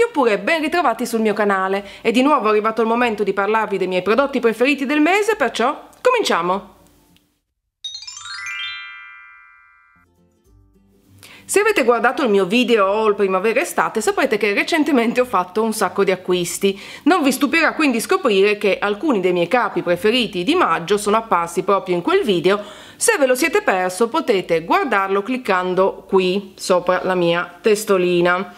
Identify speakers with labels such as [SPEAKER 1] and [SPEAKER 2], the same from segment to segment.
[SPEAKER 1] benvenuti oppure ben ritrovati sul mio canale. È di nuovo arrivato il momento di parlarvi dei miei prodotti preferiti del mese, perciò cominciamo! Se avete guardato il mio video haul primavera-estate saprete che recentemente ho fatto un sacco di acquisti. Non vi stupirà quindi scoprire che alcuni dei miei capi preferiti di maggio sono apparsi proprio in quel video. Se ve lo siete perso potete guardarlo cliccando qui sopra la mia testolina.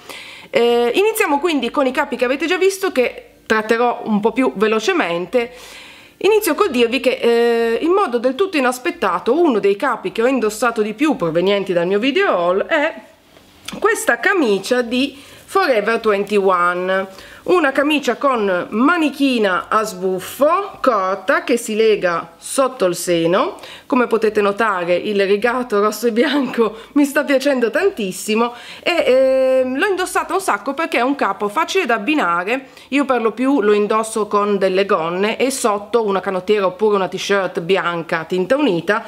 [SPEAKER 1] Iniziamo quindi con i capi che avete già visto, che tratterò un po' più velocemente. Inizio col dirvi che in modo del tutto inaspettato uno dei capi che ho indossato di più provenienti dal mio video haul è questa camicia di Forever 21, una camicia con manichina a sbuffo corta che si lega sotto il seno. Come potete notare il rigato rosso e bianco mi sta piacendo tantissimo e l'ho indossata un sacco perché è un capo facile da abbinare. Io per lo più lo indosso con delle gonne e sotto una canottiera oppure una t-shirt bianca tinta unita.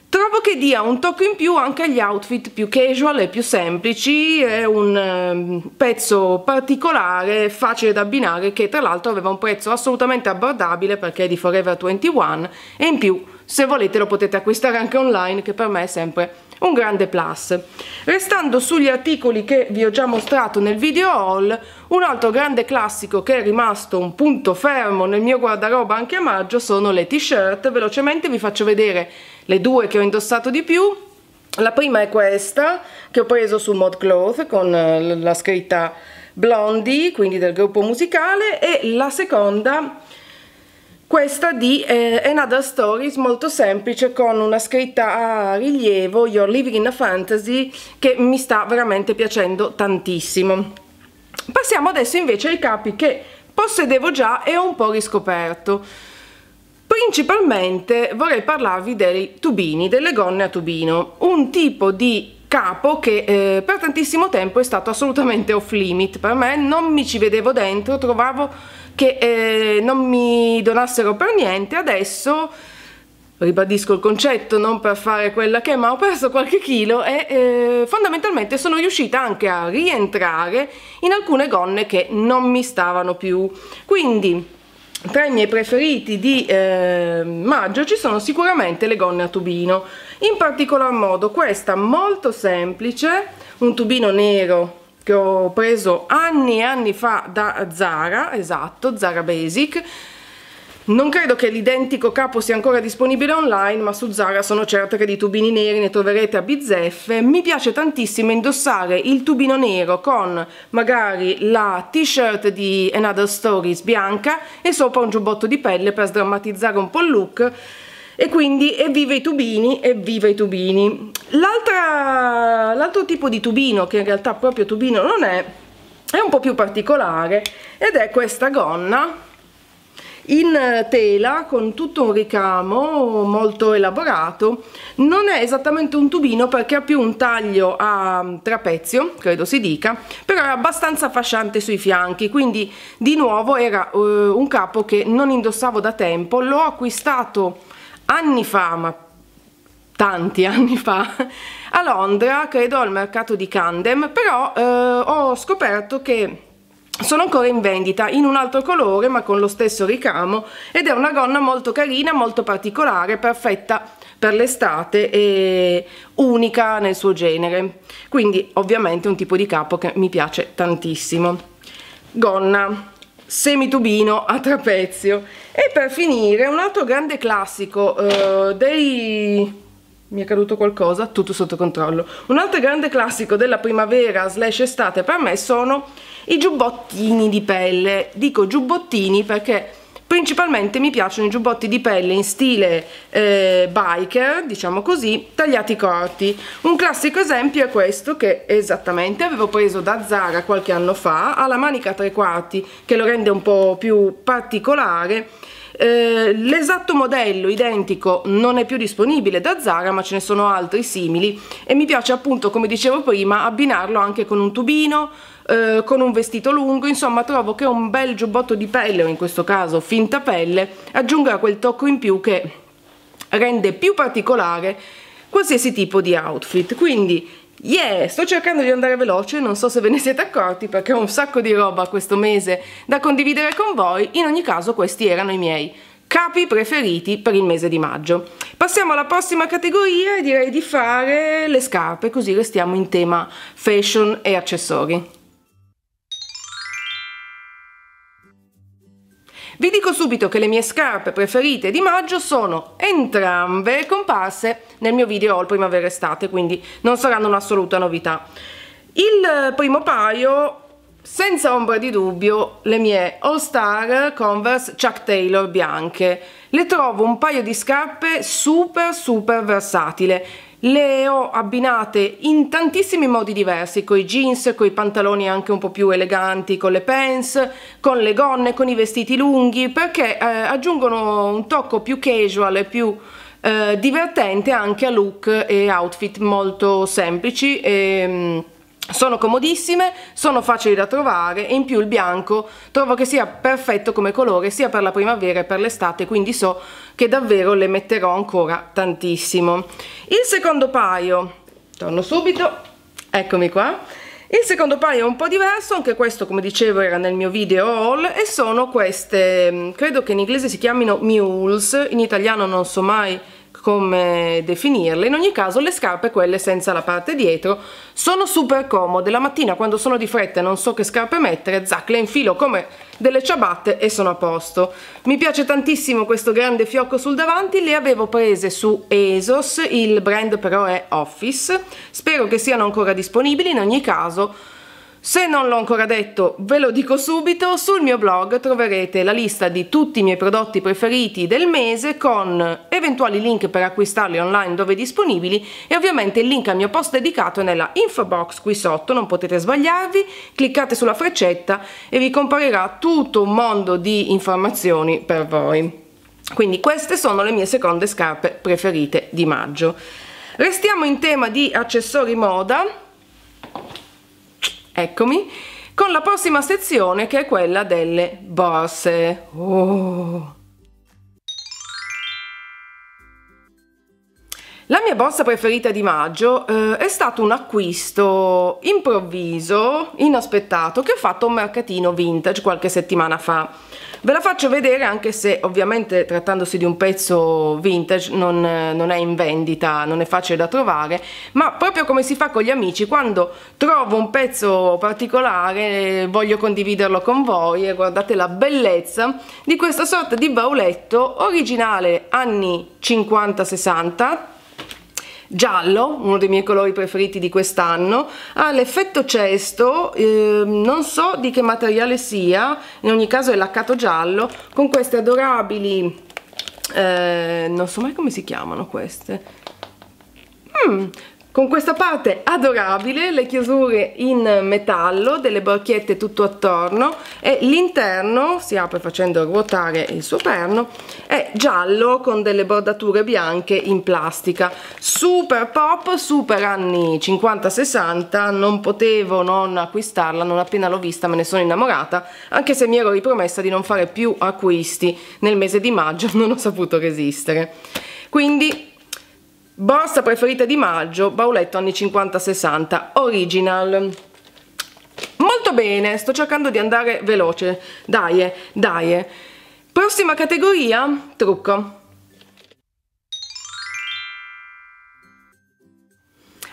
[SPEAKER 1] Trovo che dia un tocco in più anche agli outfit più casual e più semplici. È un pezzo particolare, facile da abbinare, che tra l'altro aveva un prezzo assolutamente abbordabile perché è di Forever 21 e in più, se volete, lo potete acquistare anche online, che per me è sempre un grande plus. Restando sugli articoli che vi ho già mostrato nel video haul, un altro grande classico che è rimasto un punto fermo nel mio guardaroba anche a maggio sono le t-shirt. Velocemente vi faccio vedere le due che ho indossato di più. La prima è questa che ho preso su ModCloth con la scritta Blondie, quindi del gruppo musicale, e la seconda questa di Another Stories, molto semplice, con una scritta a rilievo, You're Living in a Fantasy, che mi sta veramente piacendo tantissimo. Passiamo adesso invece ai capi che possedevo già e ho un po' riscoperto. Principalmente vorrei parlarvi dei tubini, delle gonne a tubino, un tipo di capo che per tantissimo tempo è stato assolutamente off limit per me. Non mi ci vedevo dentro, trovavo che non mi donassero per niente. Adesso ribadisco il concetto, non per fare quella che è, ma ho perso qualche chilo e fondamentalmente sono riuscita anche a rientrare in alcune gonne che non mi stavano più. Quindi tra i miei preferiti di maggio ci sono sicuramente le gonne a tubino, in particolar modo questa molto semplice, un tubino nero che ho preso anni e anni fa da Zara, esatto, Zara Basic. Non credo che l'identico capo sia ancora disponibile online, ma su Zara sono certa che di tubini neri ne troverete a bizzeffe. Mi piace tantissimo indossare il tubino nero con magari la t-shirt di Another Stories bianca e sopra un giubbotto di pelle per sdrammatizzare un po' il look. E quindi evviva i tubini, evviva i tubini. L'altro tipo di tubino, che in realtà proprio tubino non è un po' più particolare, ed è questa gonna in tela con tutto un ricamo molto elaborato. Non è esattamente un tubino perché ha più un taglio a trapezio, credo si dica, però è abbastanza fasciante sui fianchi, quindi di nuovo era un capo che non indossavo da tempo. L'ho acquistato anni fa, ma tanti anni fa, a Londra, credo al mercato di Camden, però ho scoperto che sono ancora in vendita in un altro colore ma con lo stesso ricamo, ed è una gonna molto carina, molto particolare, perfetta per l'estate e unica nel suo genere. Quindi ovviamente un tipo di capo che mi piace tantissimo. Gonna semitubino a trapezio. E per finire un altro grande classico mi è caduto qualcosa, tutto sotto controllo. Un altro grande classico della primavera slash estate per me sono i giubbottini di pelle. Dico giubbottini perché principalmente mi piacciono i giubbotti di pelle in stile biker, diciamo così, tagliati corti. Un classico esempio è questo, che esattamente avevo preso da Zara qualche anno fa, ha la manica a 3/4 che lo rende un po' più particolare. L'esatto modello identico non è più disponibile da Zara, ma ce ne sono altri simili e mi piace appunto, come dicevo prima, abbinarlo anche con un tubino, con un vestito lungo. Insomma, trovo che un bel giubbotto di pelle, o in questo caso finta pelle, aggiunga quel tocco in più che rende più particolare qualsiasi tipo di outfit. Quindi Yeah, sto cercando di andare veloce, non so se ve ne siete accorti perché ho un sacco di roba questo mese da condividere con voi. In ogni caso questi erano i miei capi preferiti per il mese di maggio. Passiamo alla prossima categoria e direi di fare le scarpe, così restiamo in tema fashion e accessori. Vi dico subito che le mie scarpe preferite di maggio sono entrambe comparse nel mio video haul primavera-estate, quindi non saranno un'assoluta novità. Il primo paio, senza ombra di dubbio, le mie All Star Converse Chuck Taylor bianche. Le trovo un paio di scarpe super versatile. Le ho abbinate in tantissimi modi diversi, con i jeans, con i pantaloni anche un po' più eleganti, con le pants, con le gonne, con i vestiti lunghi, perché aggiungono un tocco più casual e più divertente anche a look e outfit molto semplici e sono comodissime, sono facili da trovare e in più il bianco trovo che sia perfetto come colore sia per la primavera che per l'estate, quindi so che davvero le metterò ancora tantissimo. Il secondo paio, torno subito, eccomi qua. Il secondo paio è un po' diverso, anche questo come dicevo era nel mio video haul e sono queste, credo che in inglese si chiamino mules, in italiano non so mai come definirle. In ogni caso le scarpe, quelle senza la parte dietro, sono super comode. La mattina quando sono di fretta e non so che scarpe mettere, zac, le infilo come delle ciabatte e sono a posto. Mi piace tantissimo questo grande fiocco sul davanti, le avevo prese su ASOS, il brand però è Office, spero che siano ancora disponibili. In ogni caso, se non l'ho ancora detto ve lo dico subito, sul mio blog troverete la lista di tutti i miei prodotti preferiti del mese con eventuali link per acquistarli online dove disponibili e ovviamente il link al mio post dedicato è nella info box qui sotto, non potete sbagliarvi, cliccate sulla freccetta e vi comparirà tutto un mondo di informazioni per voi. Quindi queste sono le mie seconde scarpe preferite di maggio. Restiamo in tema di accessori moda. Eccomi, con la prossima sezione che è quella delle borse. La mia borsa preferita di maggio è stato un acquisto improvviso, inaspettato, che ho fatto a un mercatino vintage qualche settimana fa. Ve la faccio vedere anche se ovviamente trattandosi di un pezzo vintage non è in vendita, non è facile da trovare, ma proprio come si fa con gli amici, quando trovo un pezzo particolare voglio condividerlo con voi e guardate la bellezza di questa sorta di bauletto originale anni 50-60, giallo, uno dei miei colori preferiti di quest'anno, ha l'effetto cesto, non so di che materiale sia, in ogni caso è laccato giallo, con queste adorabili, non so mai come si chiamano queste, con questa parte adorabile, le chiusure in metallo, delle borchiette tutto attorno e l'interno si apre facendo ruotare il suo perno, è giallo con delle bordature bianche in plastica, super pop, super anni 50-60, non potevo non acquistarla, non appena l'ho vista me ne sono innamorata, anche se mi ero ripromessa di non fare più acquisti nel mese di maggio, non ho saputo resistere. Quindi borsa preferita di maggio, bauletto anni 50-60 original. Molto bene, sto cercando di andare veloce, dai. Prossima categoria, trucco.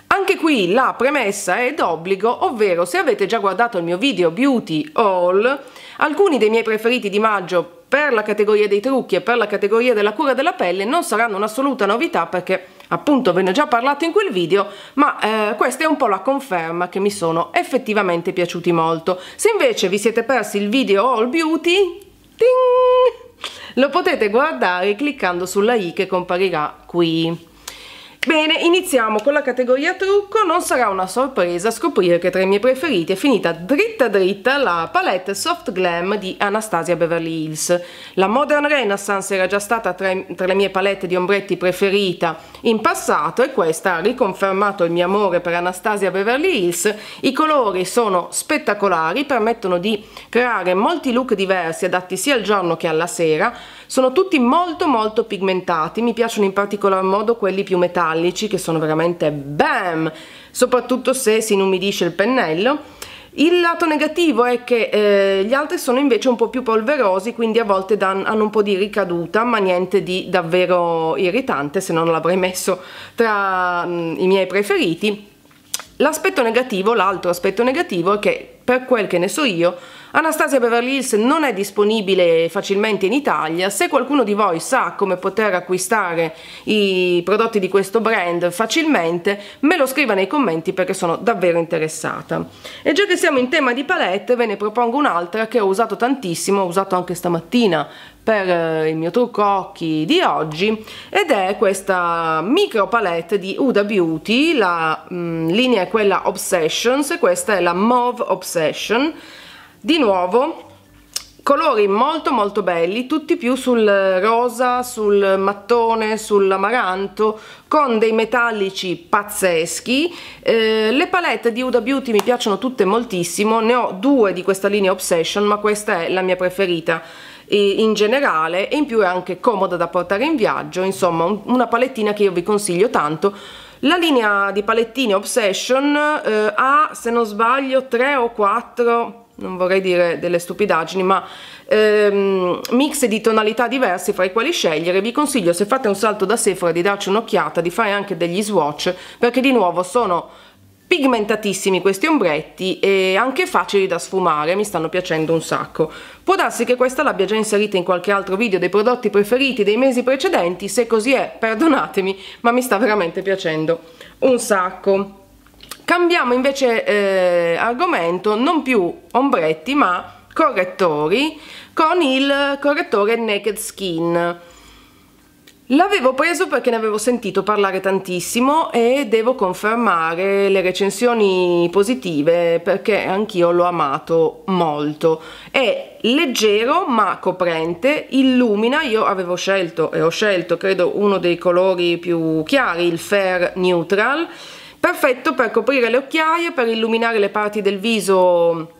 [SPEAKER 1] Anche qui la premessa è d'obbligo, ovvero se avete già guardato il mio video beauty haul, alcuni dei miei preferiti di maggio per la categoria dei trucchi e per la categoria della cura della pelle non saranno un'assoluta novità perché appunto ve ne ho già parlato in quel video, ma questa è un po' la conferma che mi sono effettivamente piaciuti molto. Se invece vi siete persi il video haul beauty, ting, lo potete guardare cliccando sulla i che comparirà qui. Bene, iniziamo con la categoria trucco. Non sarà una sorpresa scoprire che tra i miei preferiti è finita dritta la palette Soft Glam di Anastasia Beverly Hills. La Modern Renaissance era già stata tra le mie palette di ombretti preferita in passato e questa ha riconfermato il mio amore per Anastasia Beverly Hills. I colori sono spettacolari, permettono di creare molti look diversi adatti sia al giorno che alla sera. Sono tutti molto pigmentati, mi piacciono in particolar modo quelli più metallici che sono veramente bam, soprattutto se si inumidisce il pennello. Il lato negativo è che gli altri sono invece un po' più polverosi, quindi a volte hanno un po' di ricaduta, ma niente di davvero irritante, se no non l'avrei messo tra i miei preferiti. L'aspetto negativo, l'altro aspetto negativo è che, per quel che ne so io, Anastasia Beverly Hills non è disponibile facilmente in Italia. Se qualcuno di voi sa come poter acquistare i prodotti di questo brand facilmente, me lo scriva nei commenti perché sono davvero interessata. E già che siamo in tema di palette, ve ne propongo un'altra che ho usato tantissimo, ho usato anche stamattina per il mio trucco occhi di oggi, ed è questa micro palette di Huda Beauty. La linea è quella Obsessions e questa è la Mauve Obsession. Di nuovo colori molto molto belli, tutti più sul rosa, sul mattone, sull'amaranto, con dei metallici pazzeschi. Le palette di Huda Beauty mi piacciono tutte moltissimo, ne ho due di questa linea Obsession, ma questa è la mia preferita in generale, e in più è anche comoda da portare in viaggio. Insomma, una palettina che io vi consiglio tanto. La linea di palettine Obsession ha, se non sbaglio, 3 o 4, non vorrei dire delle stupidaggini, ma mix di tonalità diversi fra i quali scegliere. Vi consiglio, se fate un salto da Sephora, di darci un'occhiata, di fare anche degli swatch, perché di nuovo sono pigmentatissimi questi ombretti e anche facili da sfumare, mi stanno piacendo un sacco. Può darsi che questa l'abbia già inserita in qualche altro video dei prodotti preferiti dei mesi precedenti. Se così è, perdonatemi, ma mi sta veramente piacendo un sacco. Cambiamo invece argomento, non più ombretti ma correttori, con il correttore Naked Skin. L'avevo preso perché ne avevo sentito parlare tantissimo e devo confermare le recensioni positive, perché anch'io l'ho amato molto. È leggero ma coprente, illumina. Io avevo scelto e ho scelto, credo, uno dei colori più chiari, il Fair Neutral, perfetto per coprire le occhiaie, per illuminare le parti del viso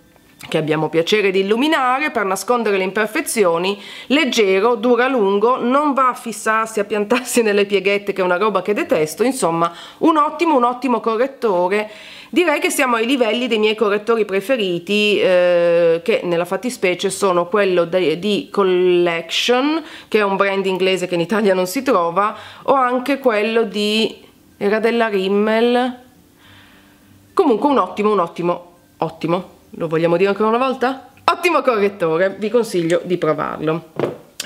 [SPEAKER 1] che abbiamo piacere di illuminare, per nascondere le imperfezioni. Leggero, dura a lungo, non va a fissarsi, a piantarsi nelle pieghette, che è una roba che detesto. Insomma, un ottimo correttore. Direi che siamo ai livelli dei miei correttori preferiti, che nella fattispecie sono quello di Collection, che è un brand inglese che in Italia non si trova, o anche quello di... era della Rimmel. Comunque un ottimo, lo vogliamo dire ancora una volta? Ottimo correttore, vi consiglio di provarlo.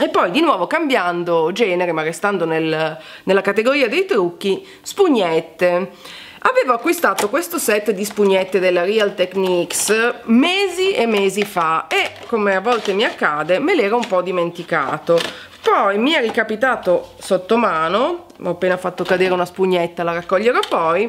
[SPEAKER 1] E poi di nuovo, cambiando genere ma restando nella categoria dei trucchi, spugnette. Avevo acquistato questo set di spugnette della Real Techniques mesi e mesi fa e, come a volte mi accade, me l'ero un po' dimenticato. Poi mi è ricapitato sotto mano, ho appena fatto cadere una spugnetta, la raccoglierò poi,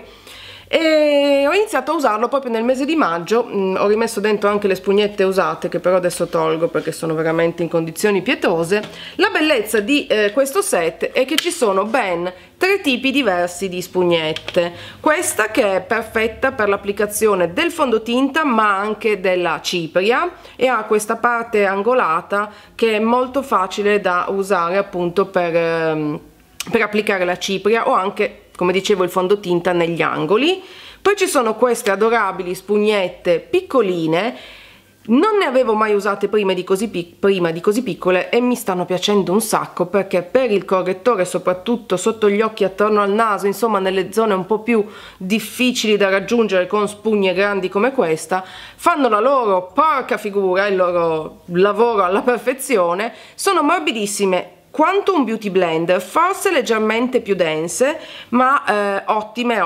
[SPEAKER 1] e ho iniziato a usarlo proprio nel mese di maggio. Ho rimesso dentro anche le spugnette usate, che però adesso tolgo perché sono veramente in condizioni pietose. La bellezza di questo set è che ci sono ben 3 tipi diversi di spugnette. Questa, che è perfetta per l'applicazione del fondotinta ma anche della cipria, e ha questa parte angolata che è molto facile da usare appunto per applicare la cipria o anche, come dicevo, il fondotinta negli angoli. Poi ci sono queste adorabili spugnette piccoline, non ne avevo mai usate prima di così piccole e mi stanno piacendo un sacco, perché per il correttore, soprattutto sotto gli occhi, attorno al naso, insomma nelle zone un po' più difficili da raggiungere con spugne grandi come questa, fanno la loro porca figura, il loro lavoro alla perfezione. Sono morbidissime quanto un beauty blender, forse leggermente più dense, ma ottime,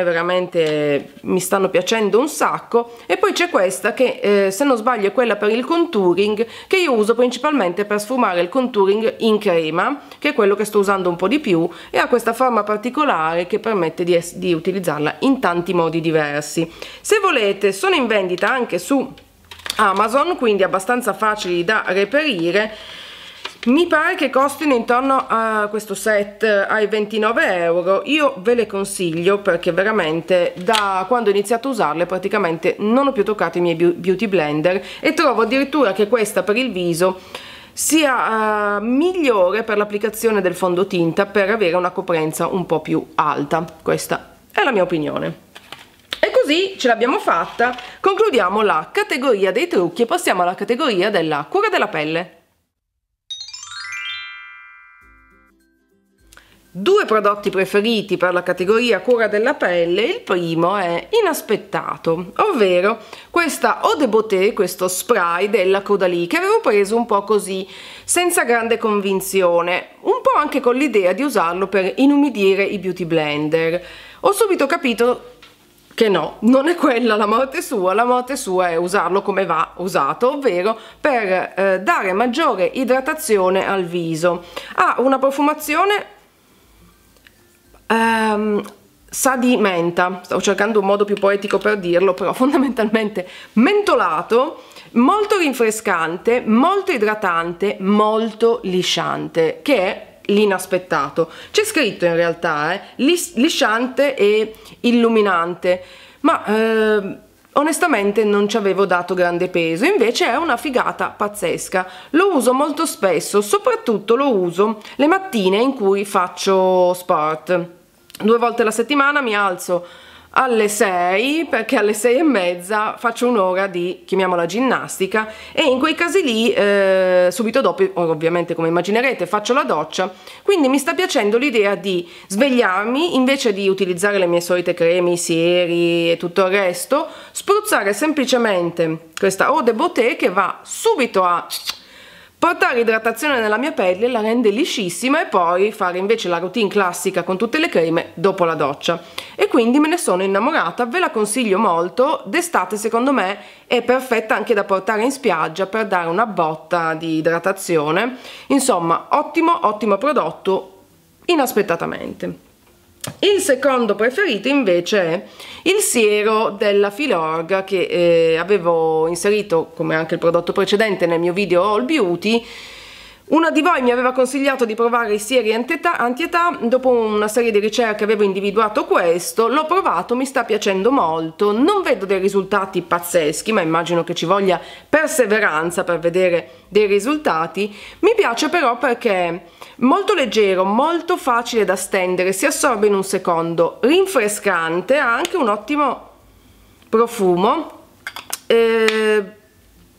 [SPEAKER 1] veramente mi stanno piacendo un sacco. E poi c'è questa che se non sbaglio è quella per il contouring, che io uso principalmente per sfumare il contouring in crema, che è quello che sto usando un po' di più, e ha questa forma particolare che permette di utilizzarla in tanti modi diversi. Se volete, sono in vendita anche su Amazon, quindi abbastanza facili da reperire. Mi pare che costino intorno a questo set ai 29 euro. Io ve le consiglio perché veramente da quando ho iniziato a usarle praticamente non ho più toccato i miei beauty blender, e trovo addirittura che questa per il viso sia migliore per l'applicazione del fondotinta, per avere una coprenza un po' più alta. Questa è la mia opinione. Così ce l'abbiamo fatta, concludiamo la categoria dei trucchi e passiamo alla categoria della cura della pelle. Due prodotti preferiti per la categoria cura della pelle, il primo è inaspettato, ovvero questa Eau de Beauté, questo spray della Caudalie che avevo preso un po' così, senza grande convinzione, un po' anche con l'idea di usarlo per inumidire i beauty blender. Ho subito capito che no, non è quella la morte sua è usarlo come va usato, ovvero per dare maggiore idratazione al viso. Ha una profumazione sa di menta, stavo cercando un modo più poetico per dirlo, però fondamentalmente mentolato, molto rinfrescante, molto idratante, molto lisciante, che è l'inaspettato. C'è scritto in realtà lisciante e illuminante, ma onestamente non ci avevo dato grande peso, invece è una figata pazzesca. Lo uso molto spesso, soprattutto lo uso le mattine in cui faccio sport. 2 volte alla settimana mi alzo alle 6 perché alle 6:30 faccio un'ora di, chiamiamola, ginnastica, e in quei casi lì subito dopo, ovviamente come immaginerete, faccio la doccia, quindi mi sta piacendo l'idea di svegliarmi, invece di utilizzare le mie solite creme, i sieri e tutto il resto, spruzzare semplicemente questa Eau de Beauté che va subito a portare idratazione nella mia pelle, la rende liscissima, e poi fare invece la routine classica con tutte le creme dopo la doccia. E quindi me ne sono innamorata, ve la consiglio molto. D'estate secondo me è perfetta anche da portare in spiaggia per dare una botta di idratazione. Insomma, ottimo prodotto, inaspettatamente. Il secondo preferito invece è il siero della Filorga che avevo inserito, come anche il prodotto precedente, nel mio video All Beauty. Una di voi mi aveva consigliato di provare i sieri anti-età, dopo una serie di ricerche avevo individuato questo, l'ho provato, mi sta piacendo molto, non vedo dei risultati pazzeschi, ma immagino che ci voglia perseveranza per vedere dei risultati. Mi piace però perché è molto leggero, molto facile da stendere, si assorbe in un secondo, rinfrescante, ha anche un ottimo profumo,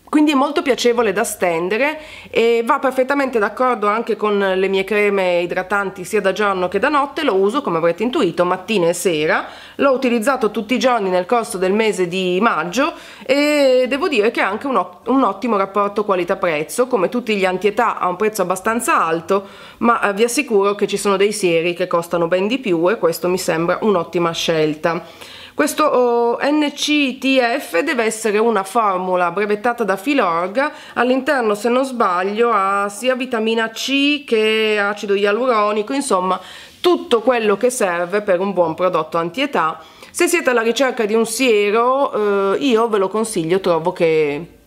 [SPEAKER 1] quindi è molto piacevole da stendere e va perfettamente d'accordo anche con le mie creme idratanti sia da giorno che da notte. Lo uso, come avrete intuito, mattina e sera. L'ho utilizzato tutti i giorni nel corso del mese di maggio e devo dire che ha anche un ottimo rapporto qualità-prezzo. Come tutti gli anti-età ha un prezzo abbastanza alto, ma vi assicuro che ci sono dei sieri che costano ben di più e questo mi sembra un'ottima scelta. Questo NCTF deve essere una formula brevettata da Filorga, all'interno, se non sbaglio, ha sia vitamina C che acido ialuronico, insomma tutto quello che serve per un buon prodotto anti-età. Se siete alla ricerca di un siero, io ve lo consiglio, trovo che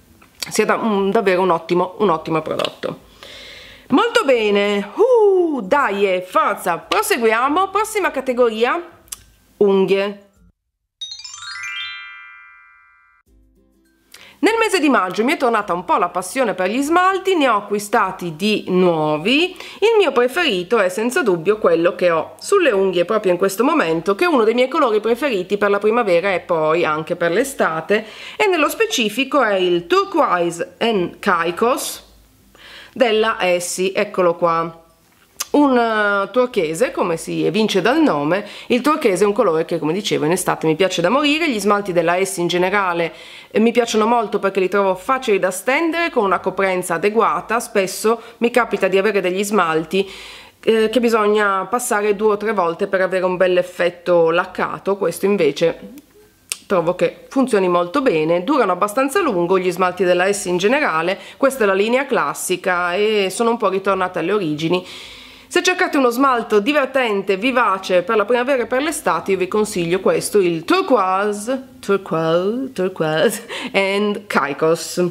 [SPEAKER 1] sia davvero un ottimo prodotto. Molto bene, dai, forza, proseguiamo. Prossima categoria, unghie. Nel mese di maggio mi è tornata un po' la passione per gli smalti, ne ho acquistati di nuovi. Il mio preferito è senza dubbio quello che ho sulle unghie proprio in questo momento, che è uno dei miei colori preferiti per la primavera e poi anche per l'estate, e nello specifico è il Turquoise and Caicos della Essie, eccolo qua. Un turchese, come si evince dal nome. Il turchese è un colore che, come dicevo, in estate mi piace da morire. Gli smalti della Essie in generale mi piacciono molto perché li trovo facili da stendere, con una coprenza adeguata. Spesso mi capita di avere degli smalti che bisogna passare 2 o 3 volte per avere un bel effetto laccato. Questo invece trovo che funzioni molto bene, durano abbastanza a lungo gli smalti della Essie in generale. Questa è la linea classica e sono un po' ritornata alle origini. Se cercate uno smalto divertente, vivace per la primavera e per l'estate, io vi consiglio questo, il Turquoise and Caicos.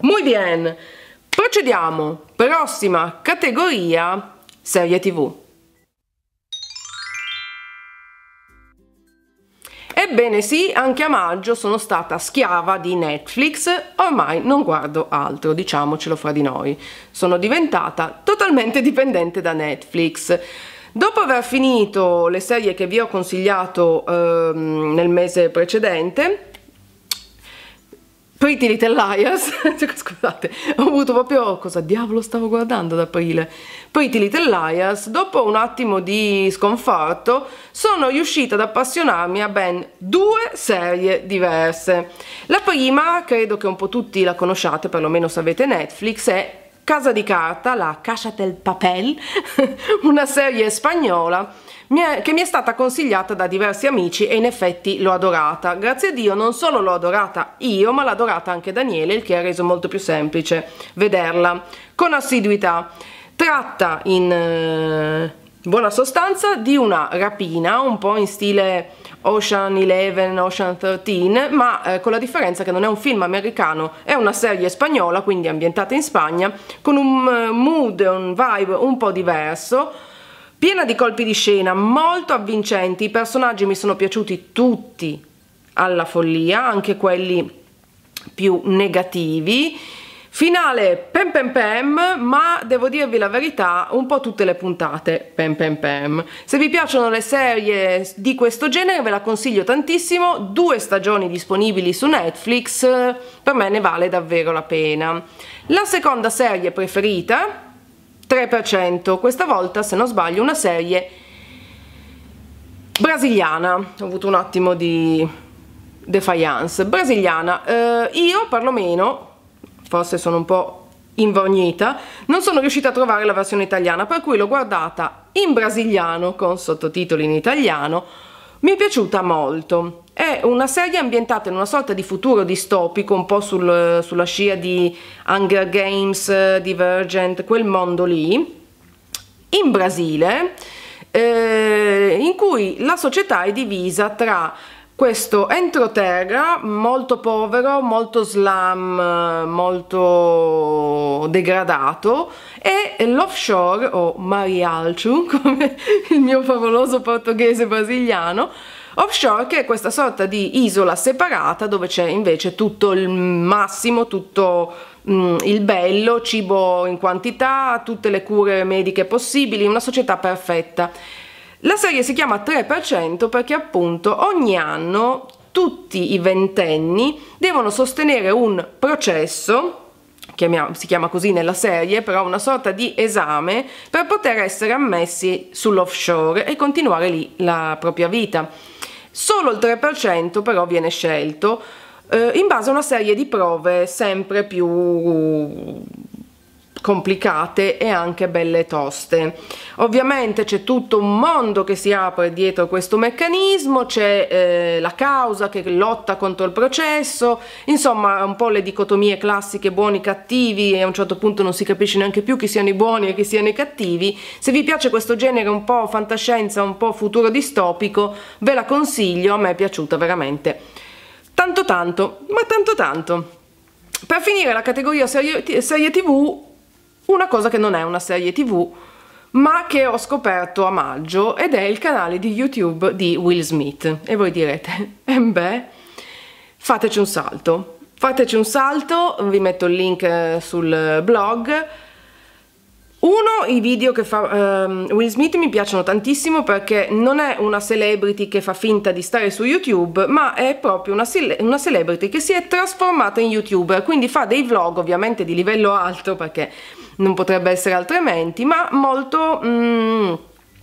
[SPEAKER 1] Muy bien, procediamo. Prossima categoria, serie TV. Ebbene sì, anche a maggio sono stata schiava di Netflix, ormai non guardo altro, diciamocelo fra di noi. Sono diventata totalmente dipendente da Netflix. Dopo aver finito le serie che vi ho consigliato nel mese precedente, Pretty Little Liars, scusate, ho avuto proprio, cosa diavolo stavo guardando ad aprile? Pretty Little Liars, dopo un attimo di sconforto, sono riuscita ad appassionarmi a ben 2 serie diverse. La prima, credo che un po' tutti la conosciate, perlomeno se avete Netflix, è Casa di Carta, la Casa del Papel, una serie spagnola che mi è stata consigliata da diversi amici e in effetti l'ho adorata. Grazie a Dio non solo l'ho adorata io, ma l'ha adorata anche Daniele, il che ha reso molto più semplice vederla con assiduità. Tratta in buona sostanza di una rapina, un po' in stile Ocean 11, Ocean 13, ma con la differenza che non è un film americano, è una serie spagnola, quindi ambientata in Spagna, con un mood, un vibe un po' diverso, piena di colpi di scena molto avvincenti. I personaggi mi sono piaciuti tutti alla follia, anche quelli più negativi. Finale pem pem pem, ma devo dirvi la verità, un po' tutte le puntate pem pem pem. Se vi piacciono le serie di questo genere ve la consiglio tantissimo, 2 stagioni disponibili su Netflix, per me ne vale davvero la pena. La seconda serie preferita, 3%, questa volta se non sbaglio una serie brasiliana, ho avuto un attimo di defiance, brasiliana. Io perlomeno, forse sono un po' invornita, non sono riuscita a trovare la versione italiana, per cui l'ho guardata in brasiliano con sottotitoli in italiano. Mi è piaciuta molto. È una serie ambientata in una sorta di futuro distopico, un po' sulla scia di Hunger Games, Divergent, quel mondo lì, in Brasile, in cui la società è divisa tra questo entroterra molto povero, molto slum, molto degradato, e l'offshore o marialchu, come il mio favoloso portoghese brasiliano, offshore, che è questa sorta di isola separata dove c'è invece tutto il massimo, tutto il bello, cibo in quantità, tutte le cure mediche possibili, una società perfetta. La serie si chiama 3% perché appunto ogni anno tutti i ventenni devono sostenere un processo, si chiama così nella serie, però una sorta di esame per poter essere ammessi sull'offshore e continuare lì la propria vita. Solo il 3% però viene scelto in base a una serie di prove sempre più complicate e anche belle toste. Ovviamente c'è tutto un mondo che si apre dietro questo meccanismo, c'è la causa che lotta contro il processo, insomma un po' le dicotomie classiche buoni cattivi, e a un certo punto non si capisce neanche più chi siano i buoni e chi siano i cattivi. Se vi piace questo genere un po' fantascienza, un po' futuro distopico, ve la consiglio, a me è piaciuta veramente tanto tanto, ma tanto tanto. Per finire la categoria serie TV, una cosa che non è una serie TV, ma che ho scoperto a maggio, ed è il canale di YouTube di Will Smith. E voi direte, beh, fateci un salto, vi metto il link sul blog. I video che fa Will Smith mi piacciono tantissimo perché non è una celebrity che fa finta di stare su YouTube, ma è proprio una celebrity che si è trasformata in YouTuber, quindi fa dei vlog ovviamente di livello alto, perché non potrebbe essere altrimenti, ma molto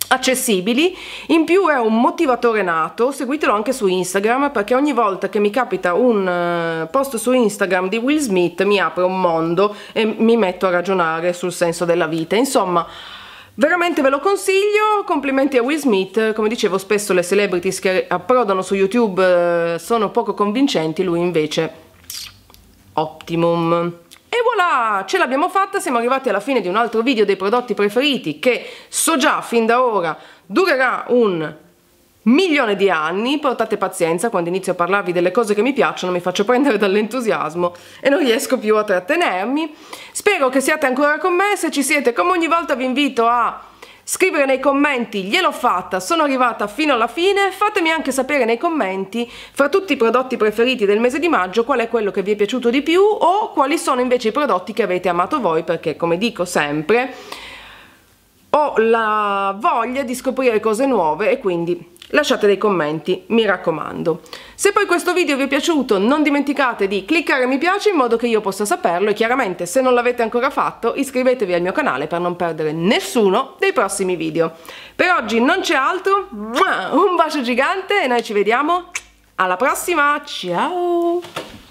[SPEAKER 1] accessibili. In più è un motivatore nato, seguitelo anche su Instagram, perché ogni volta che mi capita un post su Instagram di Will Smith mi apre un mondo e mi metto a ragionare sul senso della vita. Insomma, veramente ve lo consiglio. Complimenti a Will Smith. Come dicevo, spesso le celebrities che approdano su YouTube sono poco convincenti, lui invece optimum. E voilà, ce l'abbiamo fatta, siamo arrivati alla fine di un altro video dei prodotti preferiti che so già fin da ora durerà 1.000.000 di anni. Portate pazienza, quando inizio a parlarvi delle cose che mi piacciono mi faccio prendere dall'entusiasmo e non riesco più a trattenermi. Spero che siate ancora con me. Se ci siete, come ogni volta vi invito a scrivere nei commenti gliel'ho fatta, sono arrivata fino alla fine. Fatemi anche sapere nei commenti, fra tutti i prodotti preferiti del mese di maggio, qual è quello che vi è piaciuto di più o quali sono invece i prodotti che avete amato voi, perché come dico sempre, ho la voglia di scoprire cose nuove e quindi lasciate dei commenti, mi raccomando. Se poi questo video vi è piaciuto non dimenticate di cliccare mi piace in modo che io possa saperlo e chiaramente se non l'avete ancora fatto iscrivetevi al mio canale per non perdere nessuno dei prossimi video. Per oggi non c'è altro, un bacio gigante e noi ci vediamo alla prossima, ciao!